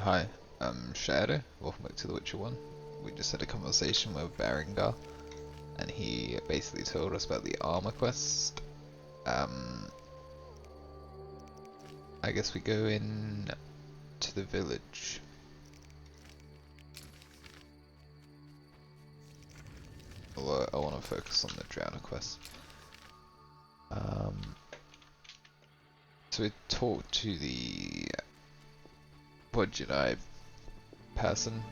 Hi, Shyaerdow. Welcome back to The Witcher 1. We just had a conversation with Berengar, and he basically told us about the armor quest. I guess we go in to the village. Although I want to focus on the Drowner quest. So we talked to the Budget person,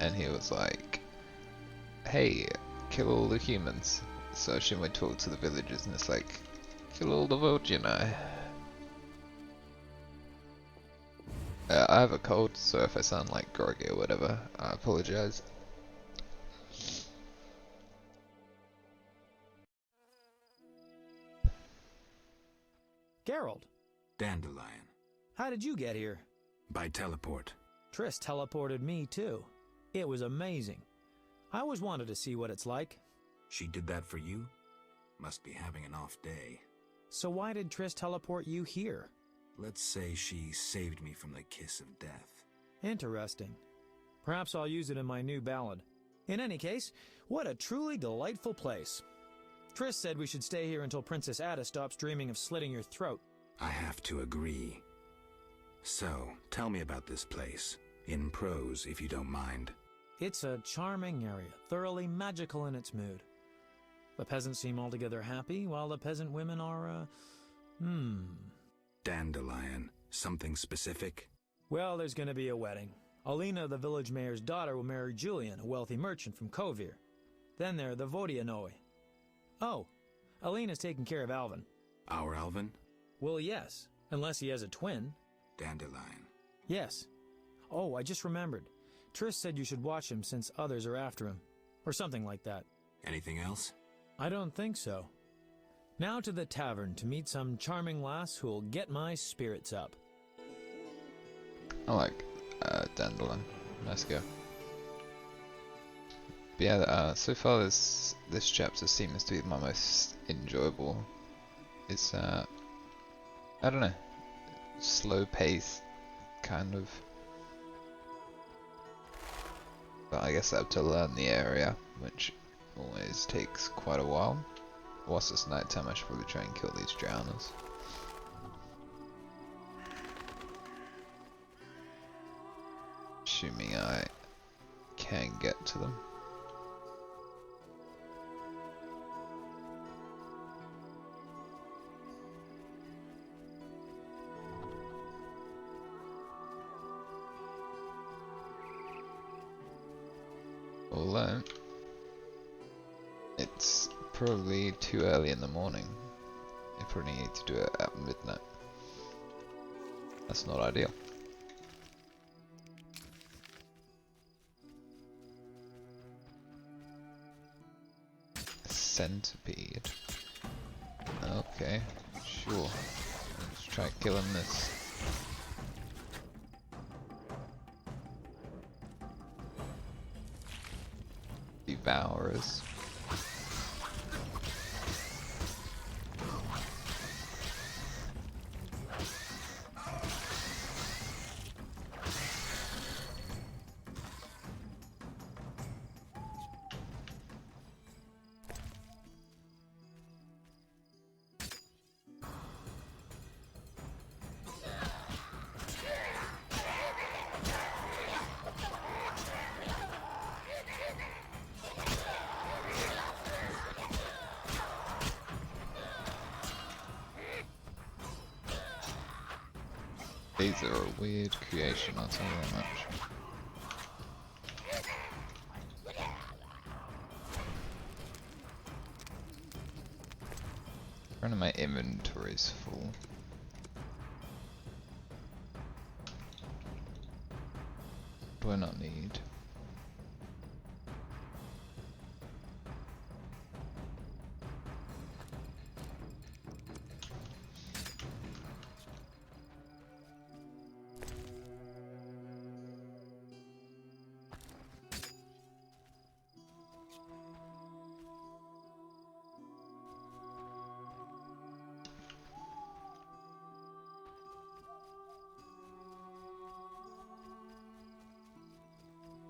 and he was like, hey, kill all the humans. So she went talk to the villagers, and it's like, kill all the Vodjini. I have a cold, so if I sound like groggy or whatever, I apologize. Geralt, Dandelion. how did you get here? By teleport. Triss teleported me too. It was amazing. I always wanted to see what it's like. She did that for you? Must be having an off day. So why did Triss teleport you here? Let's say she saved me from the kiss of death. Interesting. Perhaps I'll use it in my new ballad. In any case, what a truly delightful place. Triss said we should stay here until Princess Ada stops dreaming of slitting your throat. I have to agree. So, tell me about this place. In prose, if you don't mind. It's a charming area, thoroughly magical in its mood. The peasants seem altogether happy, while the peasant women are, Dandelion. Something specific? Well, there's gonna be a wedding. Alina, the village mayor's daughter, will marry Julian, a wealthy merchant from Kovir. Then there are the Vodianoi. Oh, Alina's taking care of Alvin. Our Alvin? Well, yes, unless he has a twin. Dandelion. Yes. Oh, I just remembered. Triss said you should watch him since others are after him. Or something like that. Anything else? I don't think so. Now to the tavern to meet some charming lass who'll get my spirits up. I like Dandelion. Nice go. But yeah, so far this chapter seems to be my most enjoyable. It's I don't know, slow paced, kind of. But I guess I have to learn the area, which always takes quite a while. Whilst it's nighttime, I should probably try and kill these drowners. Assuming I can get to them. Although, it's probably too early in the morning. You probably need to do it at midnight. That's not ideal. Centipede. Okay, sure. Let's try killing this. Devourers. These are a weird creation, I'll tell you that much. None of my inventory's full. Do I not need?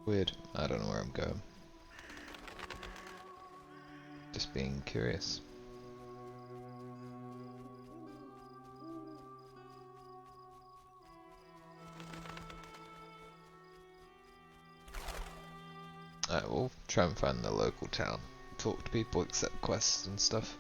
Weird. I don't know where I'm going. Just being curious. Alright, we'll try and find the local town. Talk to people, accept quests and stuff.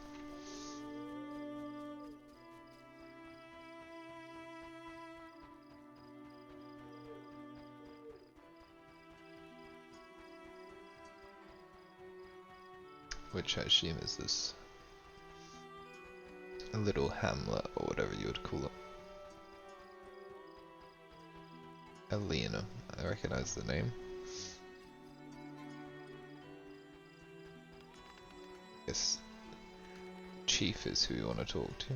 Which I assume is this a little hamlet or whatever you would call it. Alina, I recognize the name. Guess Chief is who you want to talk to.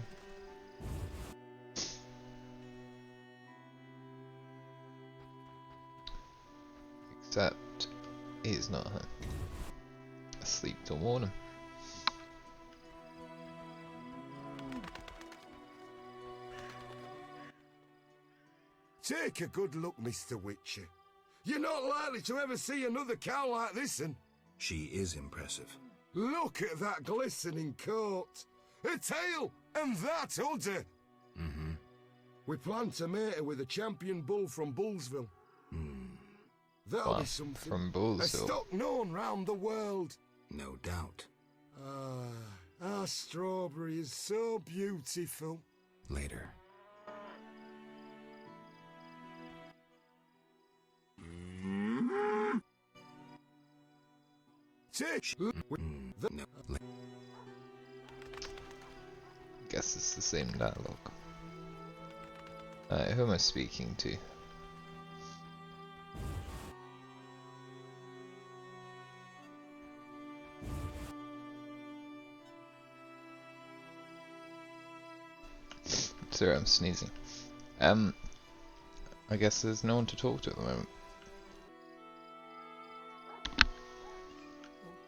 Except he's not asleep till morning. Take a good look, Mr. Witcher. You're not likely to ever see another cow like this, and She is impressive. look at that glistening coat. A tail, and that udder. Mm-hmm. We plan to mate her with a champion bull from Bullsville. That'll Wow, be something. from A Bullsville. stock known round the world. No doubt. Our strawberry is so beautiful. Later. Take No. Guess it's the same dialogue. Who am I speaking to? Sorry, I'm sneezing. I guess there's no one to talk to at the moment.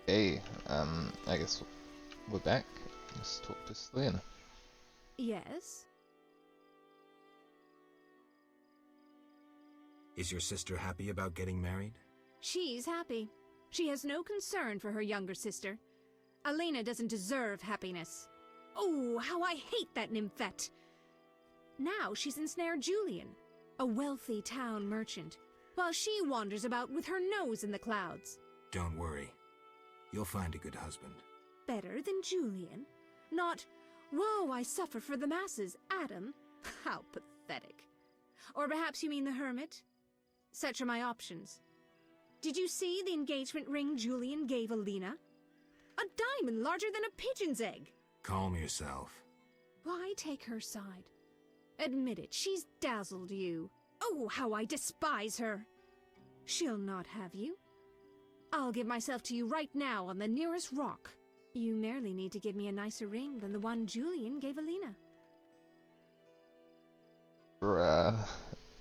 Hey, I guess we're back. Let's talk to Selena. Yes? Is your sister happy about getting married? She's happy. She has no concern for her younger sister. Elena doesn't deserve happiness. Oh, how I hate that nymphette! Now she's ensnared Julian, a wealthy town merchant, while she wanders about with her nose in the clouds. Don't worry. You'll find a good husband. Better than Julian? Not, woe, I suffer for the masses, Adam? How pathetic. Or perhaps you mean the hermit? Such are my options. Did you see the engagement ring Julian gave Alina? A diamond larger than a pigeon's egg. Calm yourself. Why take her side? Admit it, she's dazzled you. Oh, how I despise her. She'll not have you. I'll give myself to you right now on the nearest rock. You merely need to give me a nicer ring than the one Julian gave Alina. Bruh.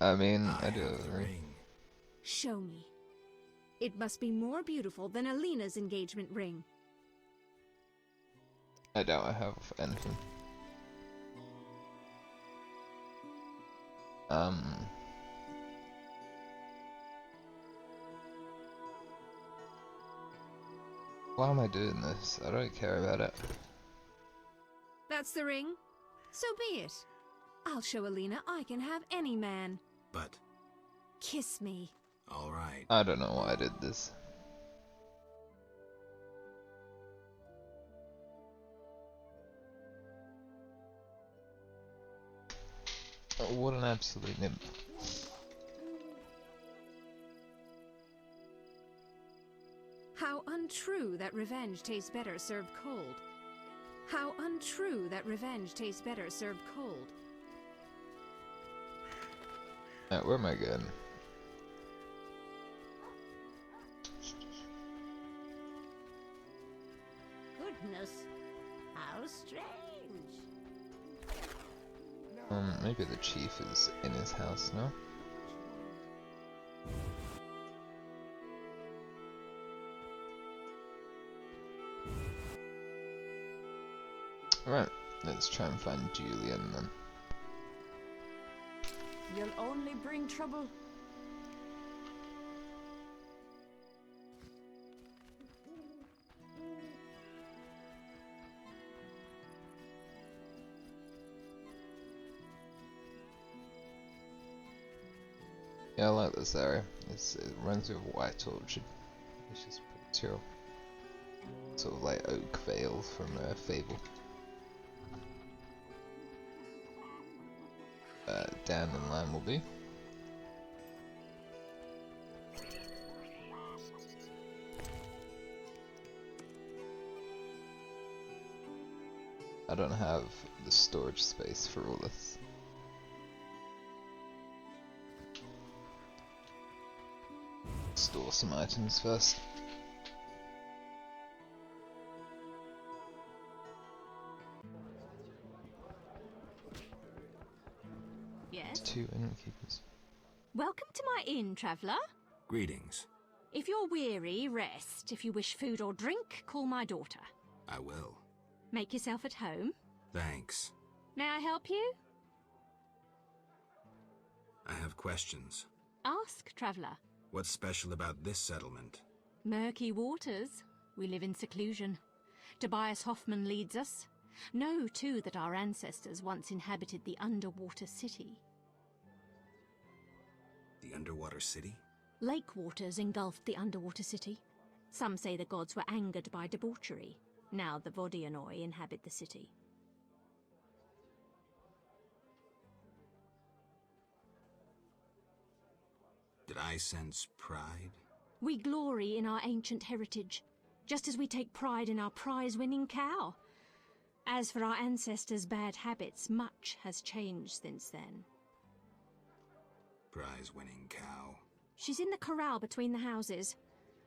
I mean, I do have have the a ring. ring. Show me. It must be more beautiful than Alina's engagement ring. I doubt I have anything. Why am I doing this? I don't care about it. That's the ring? So be it. I'll show Alina I can have any man. But, Kiss me. alright. I don't know why I did this. Oh, what an absolute nymph. How untrue that revenge tastes better served cold. How untrue that revenge tastes better served cold. Where am I going? Goodness, how strange. Maybe the chief is in his house now. Right, let's try and find Julian then. You'll only bring trouble. Yeah, I like this area. It reminds me of White Orchard. It's just pretty chill. Sort of like Oak Vale from Fable. Dan and Lamb will be. I don't have the storage space for all this. Store some items first. Yes? 2 innkeepers. Welcome to my inn, traveller. Greetings. If you're weary, rest. If you wish food or drink, call my daughter. I will. Make yourself at home. Thanks. May I help you? I have questions. Ask, traveller. What's special about this settlement? Murky waters. We live in seclusion. Tobias Hoffman leads us. Know, too, that our ancestors once inhabited the underwater city. The underwater city? Lake waters engulfed the underwater city. Some say the gods were angered by debauchery. Now the Vodianoi inhabit the city. Did I sense pride? We glory in our ancient heritage, just as we take pride in our prize-winning cow. As for our ancestors' bad habits, much has changed since then. Prize-winning cow. She's in the corral between the houses.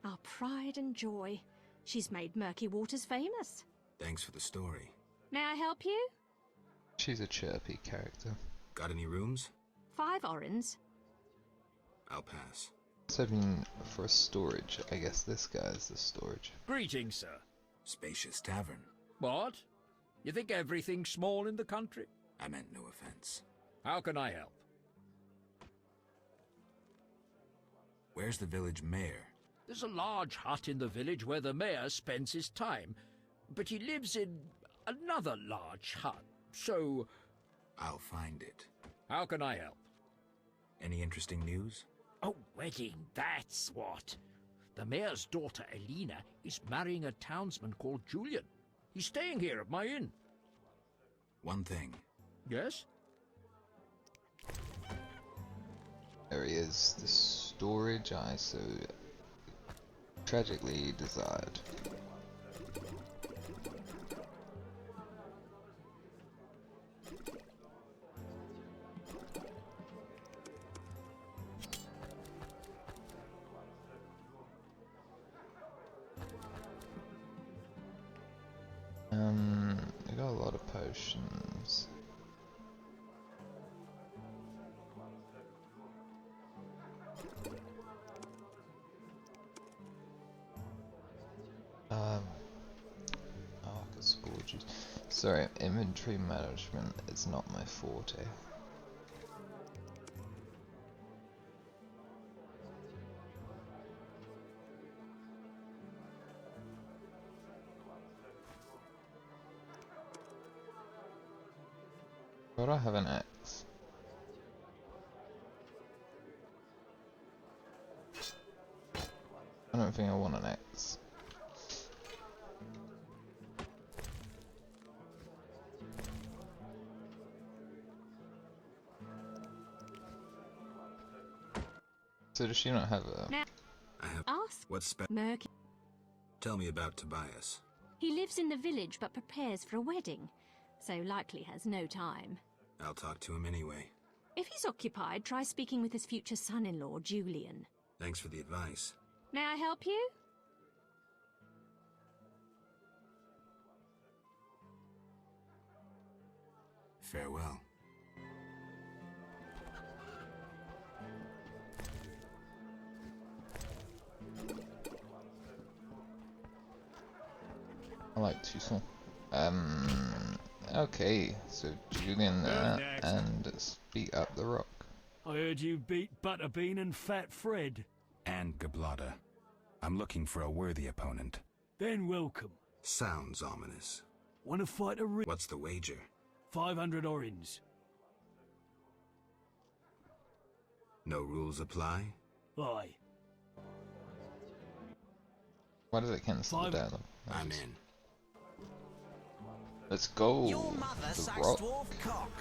Our pride and joy. She's made Murky Waters famous. Thanks for the story. May I help you? She's a chirpy character. Got any rooms? 5 orens. I'll pass. I was hoping for a storage. I guess this guy's the storage. Greetings, sir. Spacious tavern. What? You think everything's small in the country? I meant no offense. How can I help? Where's the village mayor? There's a large hut in the village where the mayor spends his time, but he lives in another large hut, so... I'll find it. How can I help? Any interesting news? Oh, wedding, that's what. The mayor's daughter, Elena, is marrying a townsman called Julian. He's staying here at my inn. One thing. Yes? There he is, the storage I so tragically desired. I got a lot of potions. Arcus Forges. Sorry, inventory management is not my forte. But I have an axe. I don't think I want an axe. So does she not have a... Now, I have... ask What's Murky. Tell me about Tobias. He lives in the village but prepares for a wedding, so likely has no time. I'll talk to him anyway. If he's occupied, try speaking with his future son-in-law, Julian. Thanks for the advice. May I help you? Farewell. I like Toussaint. Okay, so Julian there, and speak up the rock. I heard you beat Butterbean and Fat Fred. And Gablada. I'm looking for a worthy opponent. Then welcome. Sounds ominous. Want to fight a What's the wager? 500 orens. No rules apply? Aye. Why did it cancel the Five. dialogue? I'm in. Let's go. Your mother The sucks Rock. dwarf cock.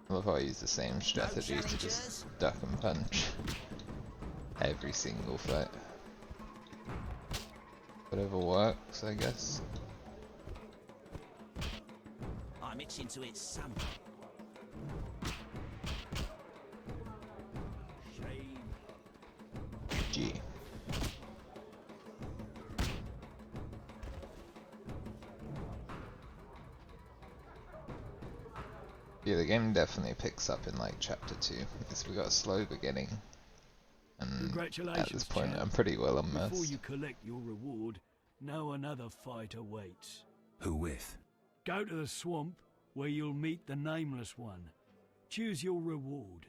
I love how I use the same strategy to challengers? just duck and punch every single fight. Whatever works, I guess. I'm itching to hit some. Shame. G. Yeah, the game definitely picks up in like chapter 2 because we got a slow beginning, and Congratulations, at this point champ. I'm pretty well Before immersed. you collect your reward, know another fight awaits. Who with? Go to the swamp, where you'll meet the Nameless One. Choose your reward.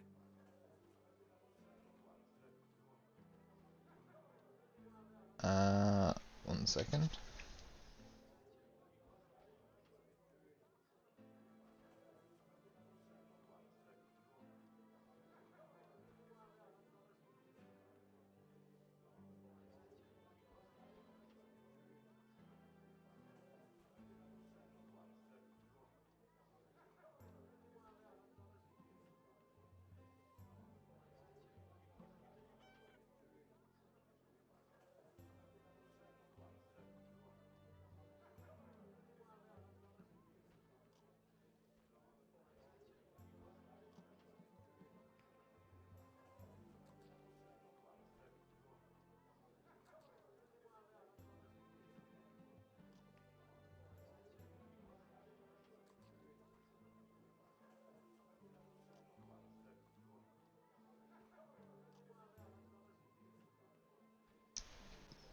1 second.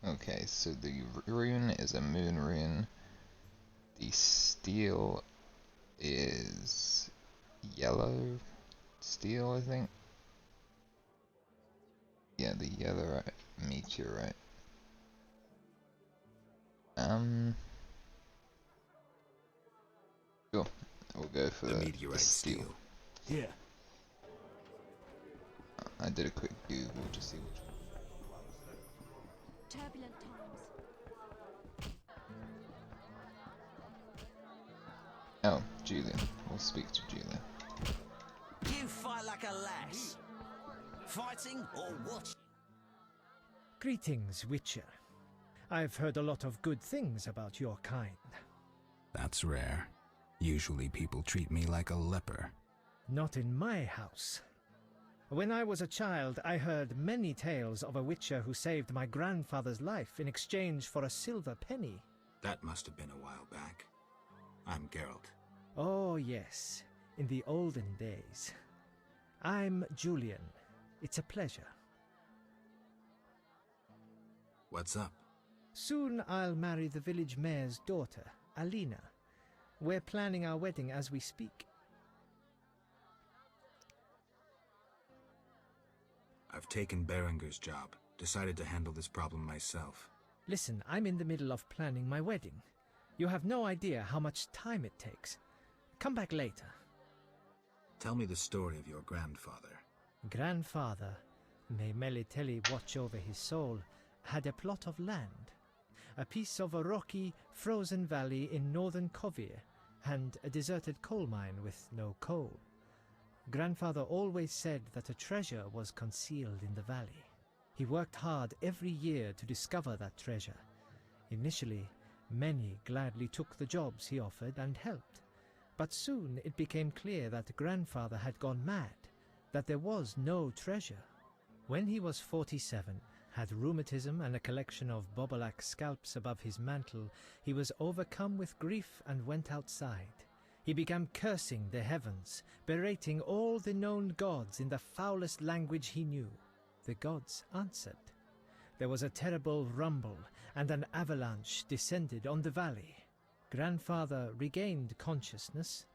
Okay, so the rune is a moon rune. The steel is yellow steel, I think. Yeah, the yellow meteorite. Cool. We'll go for The the meteorite steel. steel. Here. I did a quick Google to see which one. Turbulent times. Oh, Julian. We'll speak to Julian. You fight like a lass. Fighting or watching? Greetings, Witcher. I've heard a lot of good things about your kind. That's rare. Usually people treat me like a leper. Not in my house. When I was a child, I heard many tales of a Witcher who saved my grandfather's life in exchange for a silver penny. That must have been a while back. I'm Geralt. Oh, yes, in the olden days. I'm Julian. It's a pleasure. What's up? Soon I'll marry the village mayor's daughter, Alina. We're planning our wedding as we speak. I've taken Berenger's job. Decided to handle this problem myself. Listen, I'm in the middle of planning my wedding. You have no idea how much time it takes. Come back later. Tell me the story of your grandfather. Grandfather, may Melitele watch over his soul, had a plot of land. A piece of a rocky, frozen valley in northern Kovir, and a deserted coal mine with no coal. Grandfather always said that a treasure was concealed in the valley. He worked hard every year to discover that treasure. Initially, many gladly took the jobs he offered and helped. But soon it became clear that Grandfather had gone mad, that there was no treasure. When he was 47, had rheumatism and a collection of Bobolak scalps above his mantle, he was overcome with grief and went outside. He began cursing the heavens, berating all the known gods in the foulest language he knew. The gods answered. There was a terrible rumble, and an avalanche descended on the valley. Grandfather regained consciousness,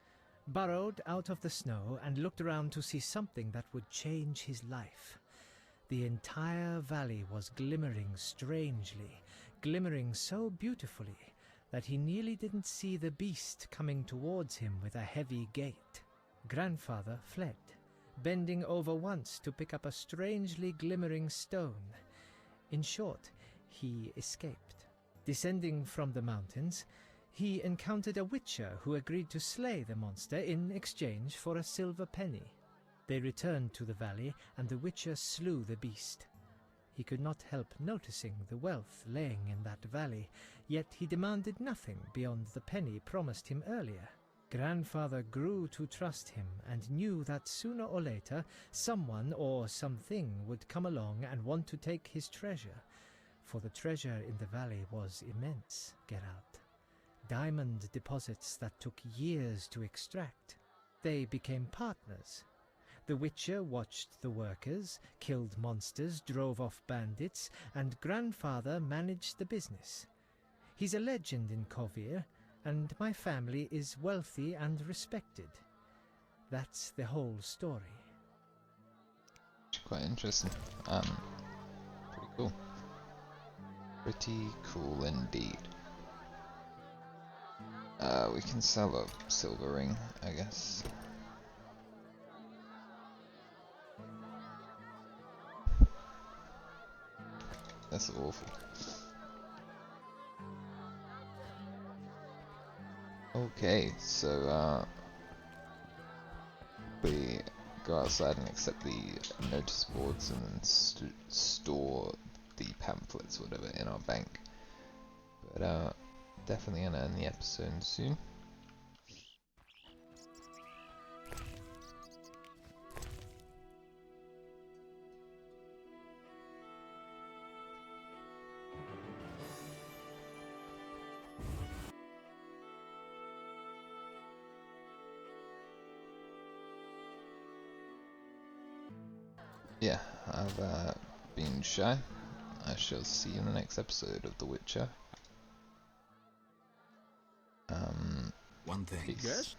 burrowed out of the snow, and looked around to see something that would change his life. The entire valley was glimmering strangely, glimmering so beautifully that he nearly didn't see the beast coming towards him with a heavy gait. Grandfather fled, bending over once to pick up a strangely glimmering stone. In short, he escaped. Descending from the mountains, he encountered a witcher who agreed to slay the monster in exchange for a silver penny. They returned to the valley, and the witcher slew the beast. He could not help noticing the wealth laying in that valley, yet he demanded nothing beyond the penny promised him earlier. Grandfather grew to trust him and knew that sooner or later someone or something would come along and want to take his treasure, for the treasure in the valley was immense, Geralt. Diamond deposits that took years to extract. They became partners. The Witcher watched the workers, killed monsters, drove off bandits, and Grandfather managed the business. He's a legend in Kovir, and my family is wealthy and respected. That's the whole story. Quite interesting. Pretty cool. Pretty cool indeed. We can sell a silver ring, I guess. That's awful. Okay, so we go outside and accept the notice boards and then store the pamphlets, whatever, in our bank. But definitely gonna end the episode soon. Yeah, I've been Shy. I shall see you in the next episode of The Witcher. One thing. Peace. Yes?